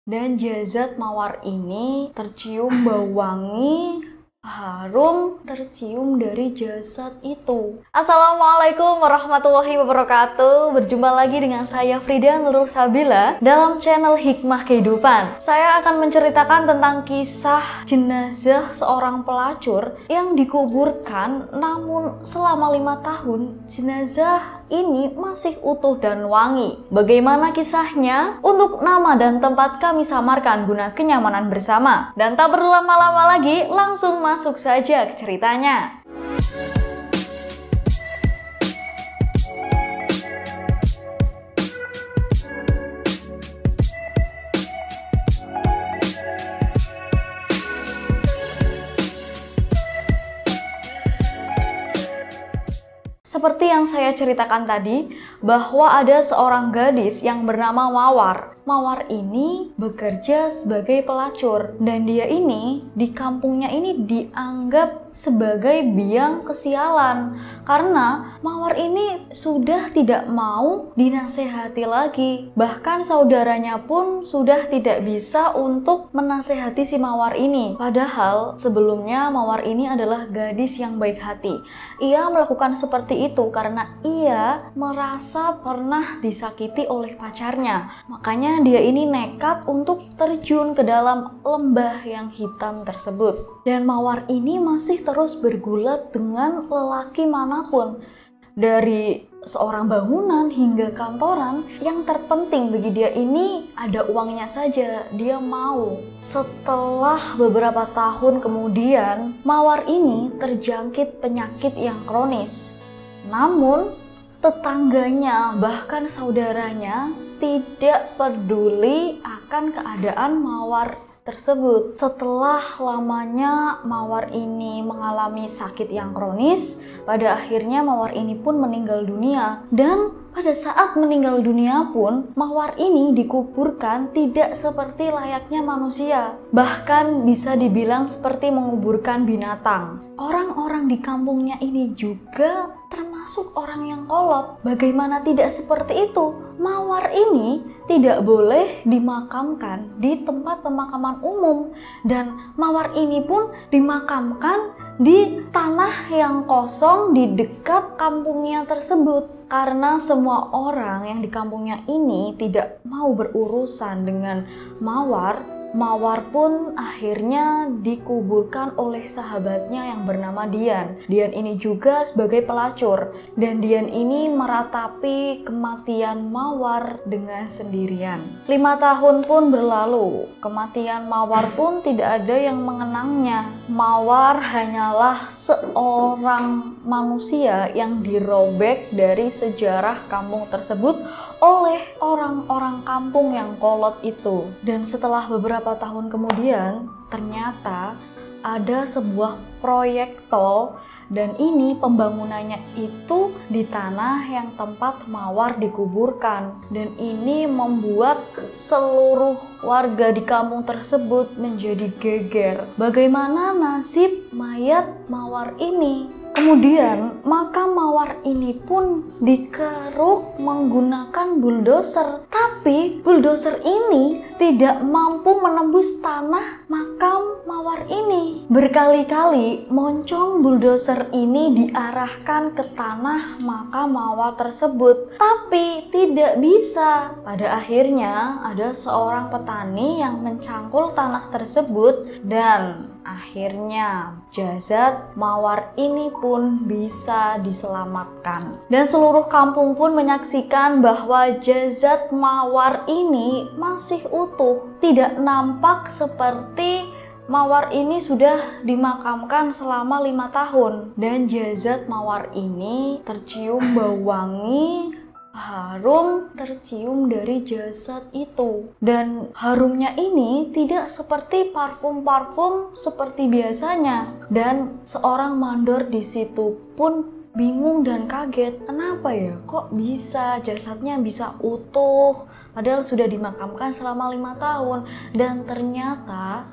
Dan jasad mawar ini tercium bau wangi, harum tercium dari jasad itu. Assalamualaikum warahmatullahi wabarakatuh. Berjumpa lagi dengan saya Frida Nurul Sabila dalam channel Hikmah Kehidupan. Saya akan menceritakan tentang kisah jenazah seorang pelacur yang dikuburkan, namun selama 5 tahun jenazah ini masih utuh dan wangi. Bagaimana kisahnya? Untuk nama dan tempat kami samarkan guna kenyamanan bersama. Dan tak perlu lama-lama lagi, langsung masuk saja ke ceritanya. Seperti yang saya ceritakan tadi, bahwa ada seorang gadis yang bernama Mawar. Mawar ini bekerja sebagai pelacur, dan dia ini di kampungnya ini dianggap sebagai biang kesialan karena Mawar ini sudah tidak mau dinasehati lagi. Bahkan saudaranya pun sudah tidak bisa untuk menasehati si Mawar ini. Padahal sebelumnya Mawar ini adalah gadis yang baik hati. Ia melakukan seperti itu karena ia merasa pernah disakiti oleh pacarnya. Makanya dia ini nekat untuk terjun ke dalam lembah yang hitam tersebut. Dan Mawar ini masih terus bergulat dengan lelaki manapun. Dari seorang bangunan hingga kantoran, yang terpenting bagi dia ini ada uangnya saja, dia mau. Setelah beberapa tahun kemudian, Mawar ini terjangkit penyakit yang kronis. Namun tetangganya bahkan saudaranya tidak peduli akan keadaan Mawar tersebut. Setelah lamanya Mawar ini mengalami sakit yang kronis, pada akhirnya Mawar ini pun meninggal dunia. Dan pada saat meninggal dunia pun, Mawar ini dikuburkan tidak seperti layaknya manusia. Bahkan bisa dibilang seperti menguburkan binatang. Orang-orang di kampungnya ini juga termasuk orang yang kolot. Bagaimana tidak seperti itu? Mawar ini tidak boleh dimakamkan di tempat pemakaman umum. Dan Mawar ini pun dimakamkan di tanah yang kosong di dekat kampungnya tersebut. Karena semua orang yang di kampungnya ini tidak mau berurusan dengan Mawar, Mawar pun akhirnya dikuburkan oleh sahabatnya yang bernama Dian. Dian ini juga sebagai pelacur, dan Dian ini meratapi kematian Mawar dengan sendirian. 5 tahun pun berlalu, kematian Mawar pun tidak ada yang mengenangnya. Mawar hanyalah seorang manusia yang dirobek dari sejarah kampung tersebut oleh orang-orang kampung yang kolot itu. Dan setelah beberapa tahun kemudian, ternyata ada sebuah proyek tol, dan ini pembangunannya itu di tanah yang tempat Mawar dikuburkan. Dan ini membuat seluruh warga di kampung tersebut menjadi geger. Bagaimana nasib mayat Mawar ini? Kemudian makam Mawar ini pun dikeruk menggunakan bulldozer. Tapi bulldozer ini tidak mampu menembus tanah makam Mawar ini. Berkali-kali moncong bulldozer ini diarahkan ke tanah makam Mawar tersebut, tapi tidak bisa. Pada akhirnya ada seorang petani yang mencangkul tanah tersebut, dan akhirnya jasad Mawar ini pun bisa diselamatkan. Dan seluruh kampung pun menyaksikan bahwa jasad Mawar ini masih utuh. Tidak nampak seperti Mawar ini sudah dimakamkan selama 5 tahun. Dan jasad Mawar ini tercium bau wangi, harum tercium dari jasad itu. Dan harumnya ini tidak seperti parfum-parfum seperti biasanya. Dan seorang mandor di situ pun bingung dan kaget. Kenapa ya? Kok bisa jasadnya bisa utuh? Padahal sudah dimakamkan selama 5 tahun. Dan ternyata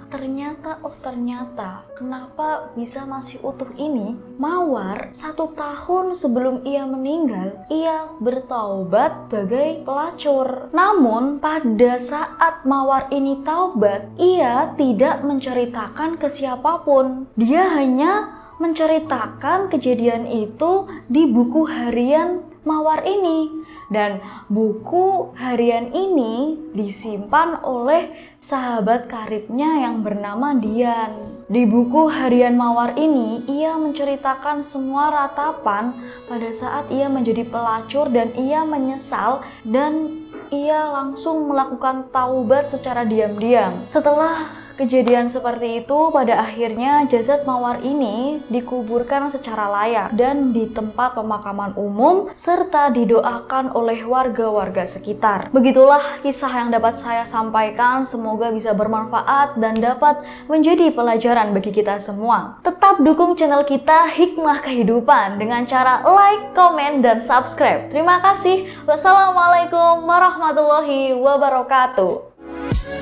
kenapa bisa masih utuh ini? Mawar 1 tahun sebelum ia meninggal, ia bertaubat sebagai pelacur. Namun pada saat Mawar ini taubat, ia tidak menceritakan ke siapapun. Dia hanya menceritakan kejadian itu di buku harian Mawar ini, dan buku harian ini disimpan oleh sahabat karibnya yang bernama Dian. Di buku harian Mawar ini, ia menceritakan semua ratapan pada saat ia menjadi pelacur dan ia menyesal dan ia langsung melakukan taubat secara diam-diam. Setelah kejadian seperti itu, pada akhirnya jasad Mawar ini dikuburkan secara layak dan di tempat pemakaman umum serta didoakan oleh warga-warga sekitar. Begitulah kisah yang dapat saya sampaikan, semoga bisa bermanfaat dan dapat menjadi pelajaran bagi kita semua. Tetap dukung channel kita Hikmah Kehidupan dengan cara like, komen, dan subscribe. Terima kasih. Wassalamualaikum warahmatullahi wabarakatuh.